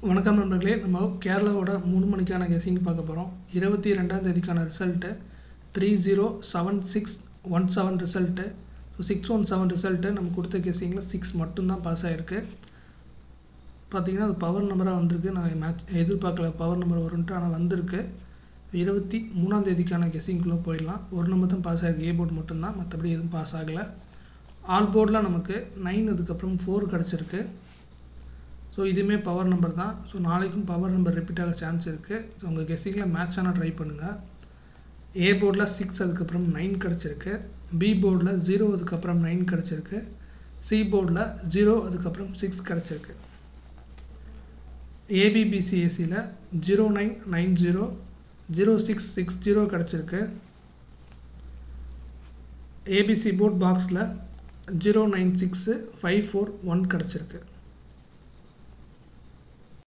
வணக்கம் நண்பர்களே, நம்ம கேரளாவோட 3 மணிக்கான கெஸிங் பார்க்க போகிறோம். 22ஆம் தேதிக்கான ரிசல்ட்டு 307617 ரிசல்ட்டு. 617 ரிசல்ட்டு நம்ம கொடுத்த கெஸிங்கில் 6 மட்டும்தான் பாஸ் ஆகிருக்கு. பார்த்திங்கன்னா அது பவர் நம்பராக வந்திருக்கு. நான் எதிர்பார்க்கல பவர் நம்பர் வரும்ன்ட்டு, ஆனால் வந்திருக்கு. 23ஆம் தேதிக்கான கெஸிங்குள்ளே போயிடலாம். ஒரு நம்பர் தான் பாஸ் ஆகிருக்கு, ஏ போர்டு மட்டும்தான், மற்றபடி எதுவும் பாஸ் ஆகலை. ஆல் போர்டில் நமக்கு 9 அதுக்கப்புறம் 4 கிடச்சிருக்கு. ஸோ இதுவுமே பவர் நம்பர் தான். ஸோ நாளைக்கும் பவர் நம்பர் ரிப்பீட் ஆக சான்ஸ் இருக்குது. ஸோ உங்கள் கெஸிங்கில் மேட்ச் ஆனால் ட்ரை பண்ணுங்கள். ஏ போர்டில் 6 அதுக்கப்புறம் 9 கிடச்சிருக்கு. பி போர்டில் 0 அதுக்கப்புறம் 9 கிடச்சிருக்கு. சி போர்டில் 0 அதுக்கப்புறம் 6 கிடச்சிருக்கு. ஏபிபிசிஏசியில் 0990 0660 கிடச்சிருக்கு. ஏபிசி போர்ட் பாக்ஸில் 096541 கிடச்சிருக்கு.